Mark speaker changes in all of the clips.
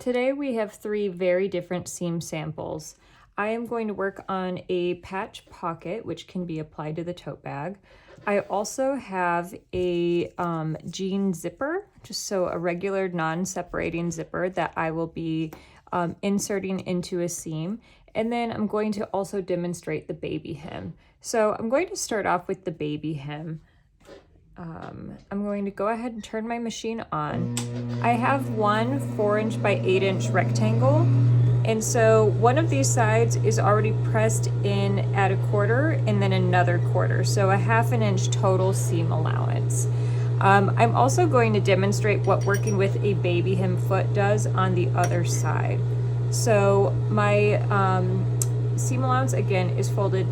Speaker 1: Today we have three very different seam samples. I am going to work on a patch pocket, which can be applied to the tote bag. I also have a jean zipper, just so a regular non-separating zipper that I will be inserting into a seam. And then I'm going to also demonstrate the baby hem. So I'm going to start off with the baby hem. I'm going to go ahead and turn my machine on. I have one 4" by 8" rectangle, and so one of these sides is already pressed in at 1/4 and then another 1/4, so a 1/2 inch total seam allowance. I'm also going to demonstrate what working with a baby hem foot does on the other side. So my seam allowance again is folded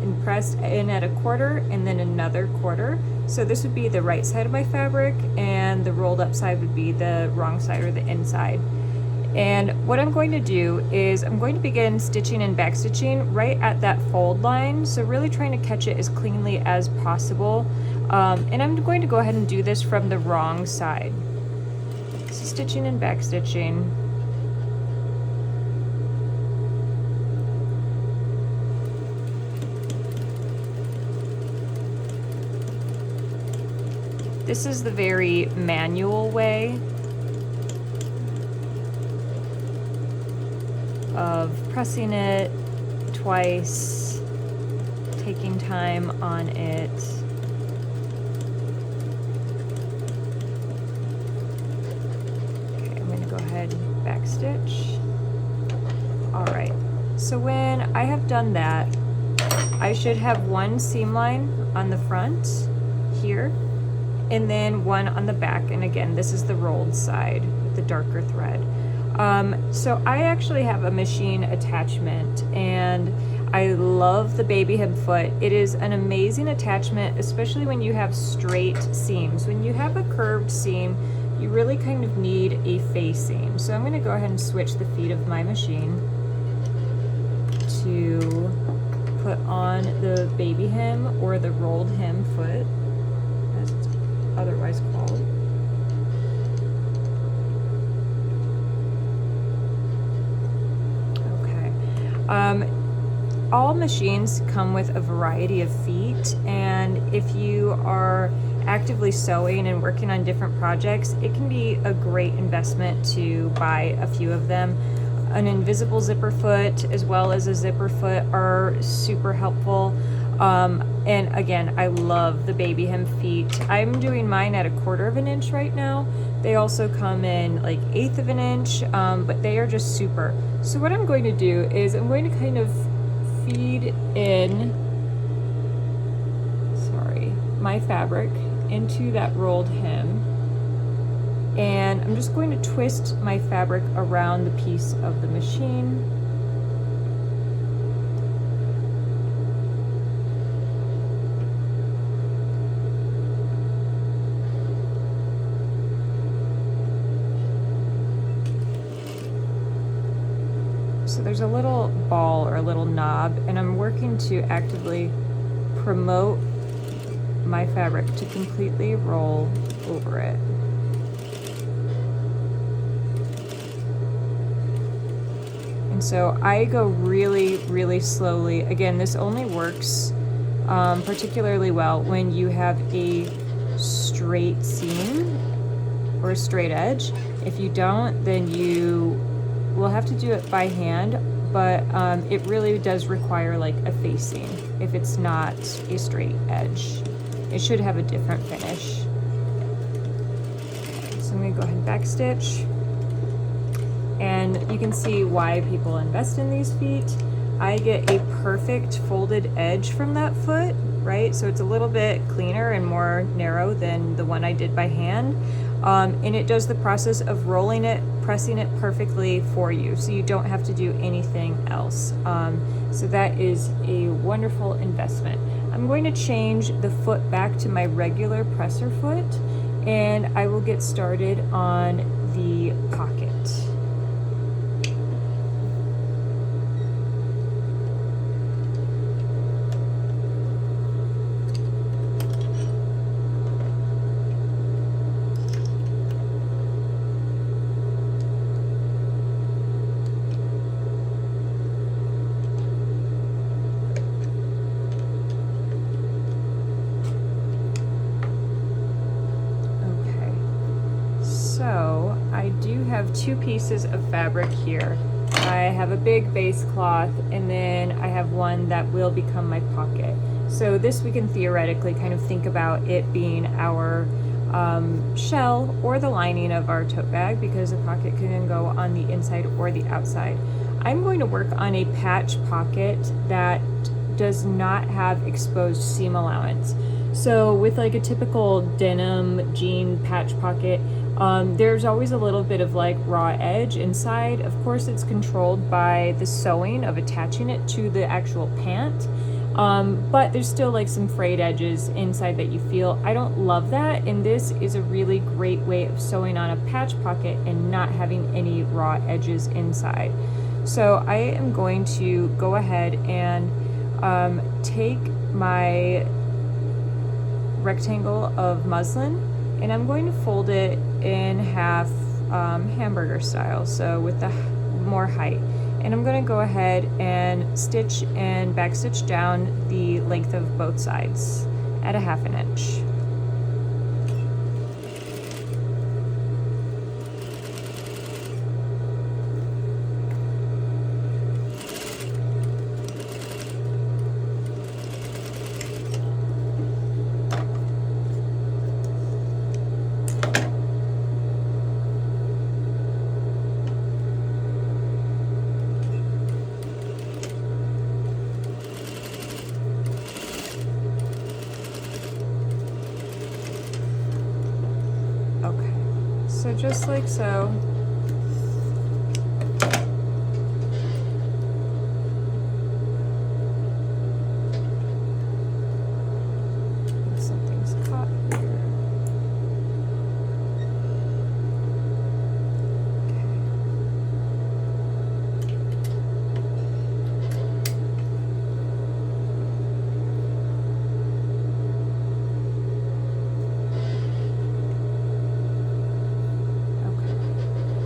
Speaker 1: and pressed in at 1/4 and then another 1/4. So this would be the right side of my fabric, and the rolled up side would be the wrong side or the inside. And what I'm going to do is I'm going to begin stitching and back stitching right at that fold line. So really trying to catch it as cleanly as possible. And I'm going to go ahead and do this from the wrong side. So stitching and back stitching. This is the very manual way of pressing it twice, taking time on it. Okay, I'm going to go ahead and backstitch. All right, so when I have done that, I should have one seam line on the front here, and then one on the back, and again this is the rolled side with the darker thread. So I actually have a machine attachment, and I love the baby hem foot. It is an amazing attachment, especially when you have straight seams. When you have a curved seam, you really kind of need a facing. So I'm going to go ahead and switch the feet of my machine to put on the baby hem, or the rolled hem foot as it's otherwise called. Okay. All machines come with a variety of feet, and if you are actively sewing and working on different projects, it can be a great investment to buy a few of them. An invisible zipper foot as well as a zipper foot are super helpful. And again, I love the baby hem feet. I'm doing mine at 1/4 inch right now. They also come in like 1/8 inch, but they are just super. So what I'm going to do is I'm going to kind of feed in, my fabric into that rolled hem. And I'm just going to twist my fabric around the piece of the machine. So there's a little ball or a little knob, and I'm working to actively promote my fabric to completely roll over it. And so I go really, really slowly. Again, this only works particularly well when you have a straight seam or a straight edge. If you don't, then you will have to do it by hand, but it really does require like a facing if it's not a straight edge. It should have a different finish. So I'm going to go ahead and backstitch. And you can see why people invest in these feet. I get a perfect folded edge from that foot, right? So it's a little bit cleaner and more narrow than the one I did by hand. And it does the process of rolling it, pressing it perfectly for you, so you don't have to do anything else. So that is a wonderful investment. I'm going to change the foot back to my regular presser foot, and I will get started on the pocket. So I do have two pieces of fabric here. I have a big base cloth, and then I have one that will become my pocket. So this we can theoretically kind of think about it being our shell or the lining of our tote bag, because the pocket can go on the inside or the outside. I'm going to work on a patch pocket that does not have exposed seam allowance. So with like a typical denim jean patch pocket, there's always a little bit of like raw edge inside. Of course, it's controlled by the sewing of attaching it to the actual pant. But there's still like some frayed edges inside that you feel. I don't love that, and this is a really great way of sewing on a patch pocket and not having any raw edges inside. So I am going to go ahead and take my rectangle of muslin, and I'm going to fold it in half, hamburger style, so with the more height. And I'm going to go ahead and stitch and backstitch down the length of both sides at 1/2 inch. So just like so. Something's caught here.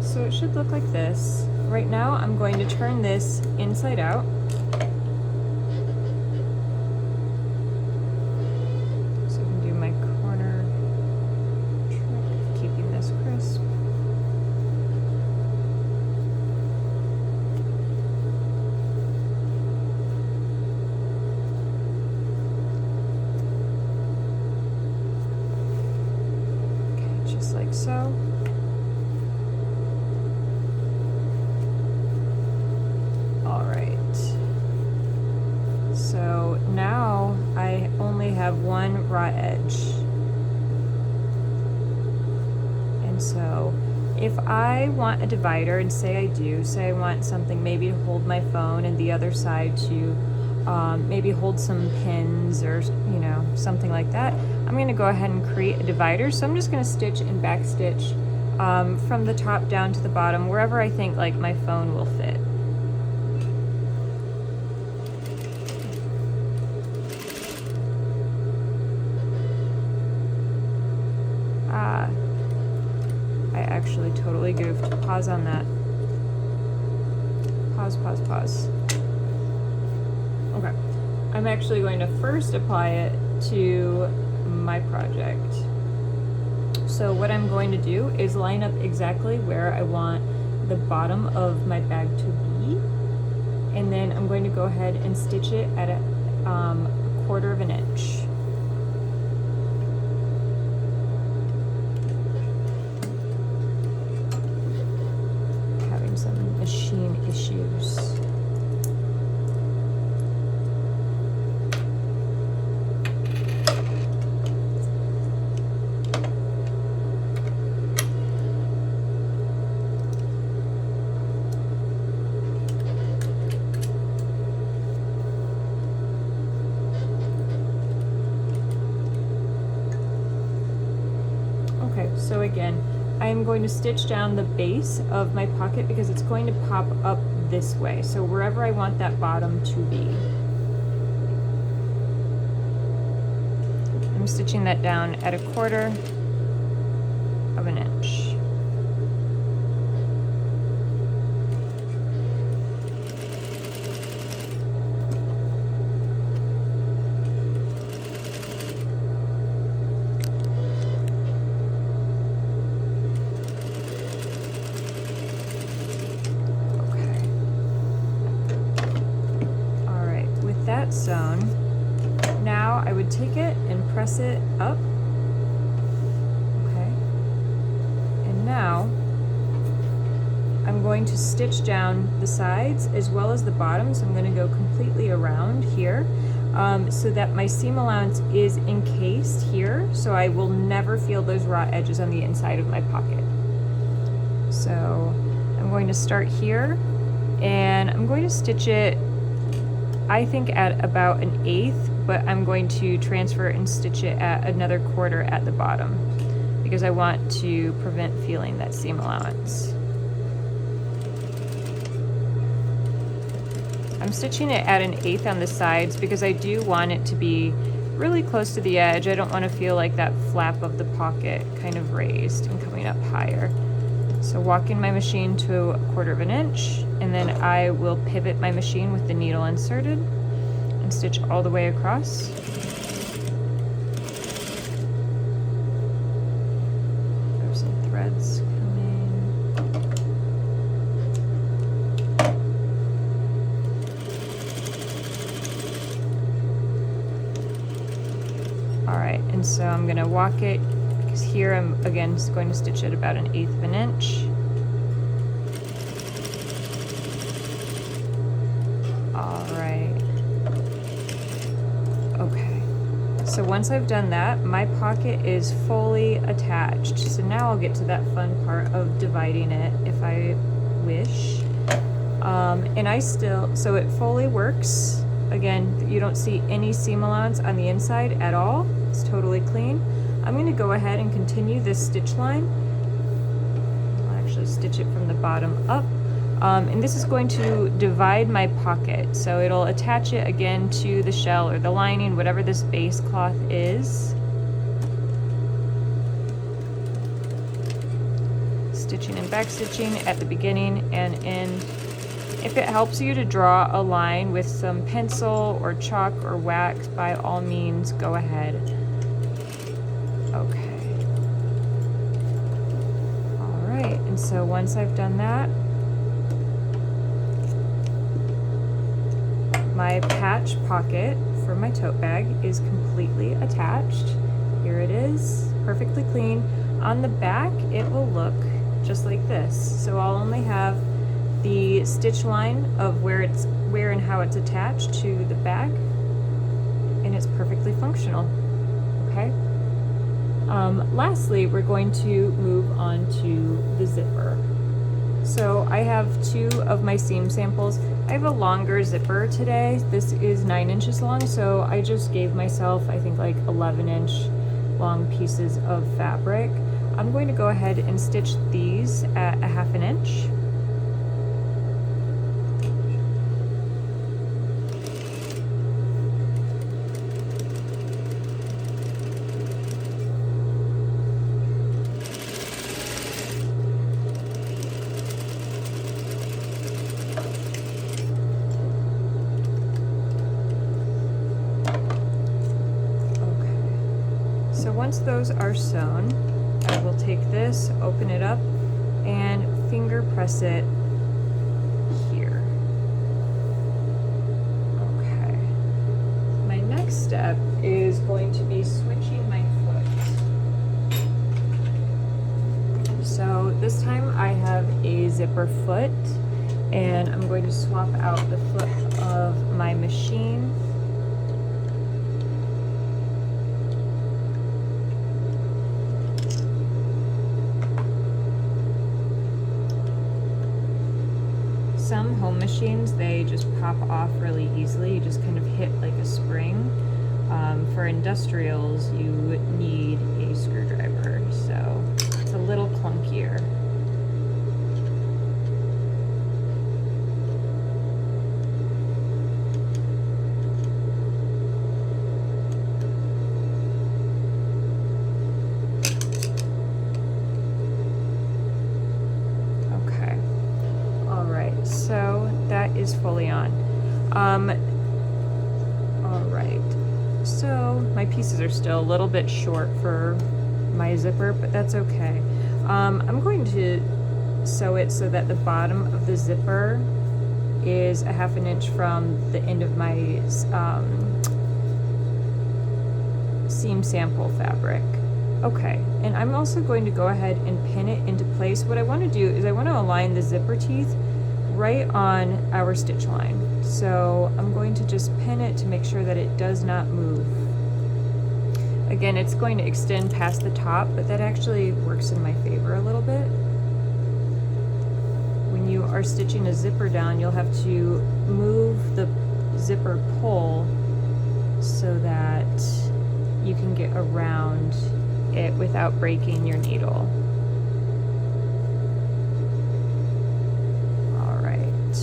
Speaker 1: So it should look like this. Right now I'm going to turn this inside out. So I can do my corner trick of keeping this crisp. Okay, just like so. So now I only have one raw edge. And so if I want a divider, and say I want something maybe to hold my phone, and the other side to maybe hold some pins or, you know, something like that, I'm going to go ahead and create a divider. So I'm just going to stitch and backstitch from the top down to the bottom, wherever I think like my phone will fit. I actually totally goofed. Pause on that. Pause. Okay. I'm actually going to first apply it to my project. So what I'm going to do is line up exactly where I want the bottom of my bag to be. And then I'm going to go ahead and stitch it at a 1/4 inch. Some machine issues. Okay, so again, I'm going to stitch down the base of my pocket because it's going to pop up this way. So wherever I want that bottom to be. I'm stitching that down at 1/4 inch. that sewn. Now I would take it and press it up. Okay. And now I'm going to stitch down the sides as well as the bottom. So I'm going to go completely around here so that my seam allowance is encased here. So I will never feel those raw edges on the inside of my pocket. So I'm going to start here and I'm going to stitch it, I think, at about 1/8, but I'm going to transfer and stitch it at another 1/4 at the bottom because I want to prevent feeling that seam allowance. I'm stitching it at 1/8 on the sides because I do want it to be really close to the edge. I don't want to feel like that flap of the pocket kind of raised and coming up higher. So walking my machine to 1/4 inch, and then I will pivot my machine with the needle inserted and stitch all the way across. There's some threads coming. All right, and so I'm gonna walk it, because here I'm again just going to stitch it about 1/8 of an inch. All right. Okay. So once I've done that, my pocket is fully attached. So now I'll get to that fun part of dividing it if I wish. And I still, so it fully works. Again, you don't see any seam allowance on the inside at all. It's totally clean. I'm going to go ahead and continue this stitch line. I'll actually stitch it from the bottom up. And this is going to divide my pocket. So it'll attach it again to the shell or the lining, whatever this base cloth is. Stitching and back stitching at the beginning and end. If it helps you to draw a line with some pencil or chalk or wax, by all means, go ahead. Okay. All right, and so once I've done that, my patch pocket for my tote bag is completely attached. Here it is, perfectly clean. On the back, it will look just like this. So I'll only have the stitch line of where and how it's attached to the bag, and it's perfectly functional. Okay. Lastly, we're going to move on to the zipper. So I have 2 of my seam samples. I have a longer zipper today. This is 9 inches long, so I just gave myself, I think, like 11-inch long pieces of fabric. I'm going to go ahead and stitch these at 1/2 inch. Once those are sewn, I will take this, open it up, and finger press it here. Okay. My next step is going to be switching my foot. So this time I have a zipper foot, and I'm going to swap out the foot of my machine. Some home machines, they just pop off really easily. You just kind of hit like a spring. For industrials, you need a screwdriver, so it's a little clunkier. So that is fully on. All right, so my pieces are still a little bit short for my zipper, but that's okay. I'm going to sew it so that the bottom of the zipper is a 1/2 inch from the end of my seam sample fabric. Okay, and I'm also going to go ahead and pin it into place. What I want to do is I want to align the zipper teeth right on our stitch line. So I'm going to just pin it to make sure that it does not move. Again, it's going to extend past the top, but that actually works in my favor a little bit. When you are stitching a zipper down, you'll have to move the zipper pull so that you can get around it without breaking your needle. All right.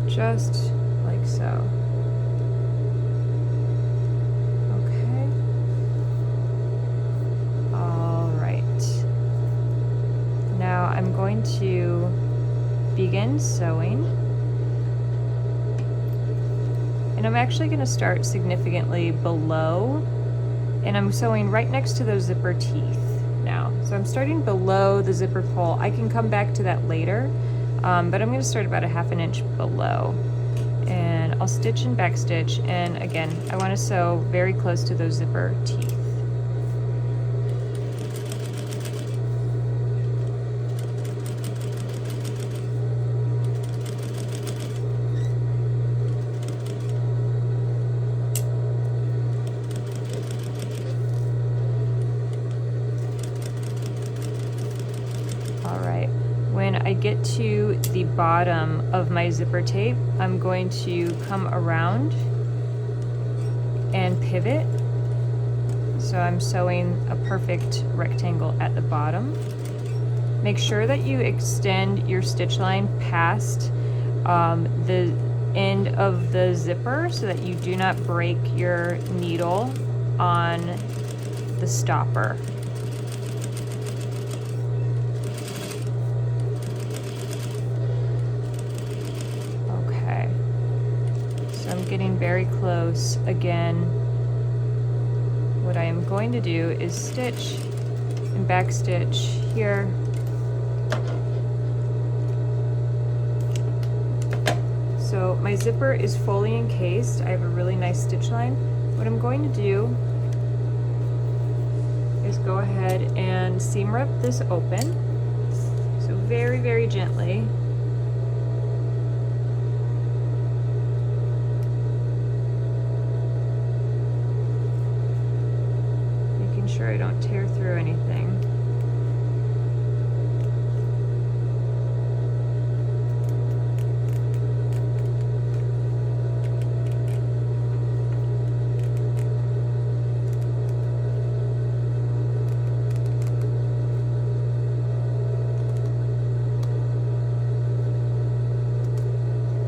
Speaker 1: So just like so. Okay. All right. Now I'm going to begin sewing. And I'm actually going to start significantly below, and I'm sewing right next to those zipper teeth now. So I'm starting below the zipper pull. I can come back to that later, but I'm going to start about a 1/2 inch below. And I'll stitch and backstitch, and again, I want to sew very close to those zipper teeth. When I get to the bottom of my zipper tape, I'm going to come around and pivot. So I'm sewing a perfect rectangle at the bottom. Make sure that you extend your stitch line past the end of the zipper so that you do not break your needle on the stopper. Getting very close. Again, what I am going to do is stitch and backstitch here. So my zipper is fully encased. I have a really nice stitch line. What I'm going to do is go ahead and seam rip this open. So very, very gently. Sure I don't tear through anything.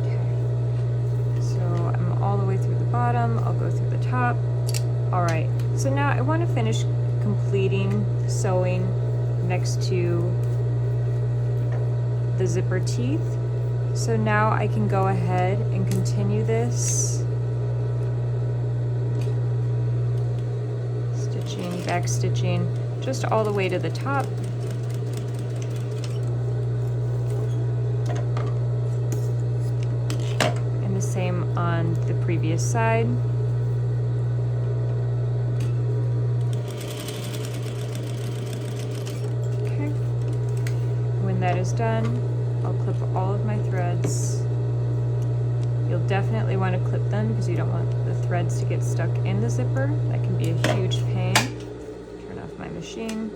Speaker 1: Okay, so I'm all the way through the bottom. I'll go through the top. All right, so now I want to finish completing sewing next to the zipper teeth. So now I can go ahead and continue this, stitching, back stitching, just all the way to the top. And the same on the previous side. That is done, I'll clip all of my threads. You'll definitely want to clip them because you don't want the threads to get stuck in the zipper. That can be a huge pain. Turn off my machine.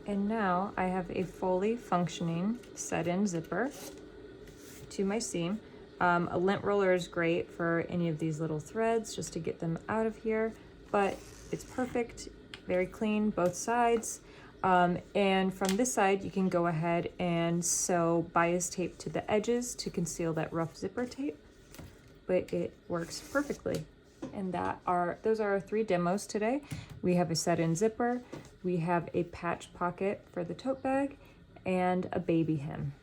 Speaker 1: And now I have a fully functioning set-in zipper to my seam. A lint roller is great for any of these little threads just to get them out of here, but it's perfect very clean, both sides. And from this side, you can go ahead and sew bias tape to the edges to conceal that rough zipper tape, but it works perfectly. And those are our 3 demos today. We have a set-in zipper, we have a patch pocket for the tote bag, and a baby hem.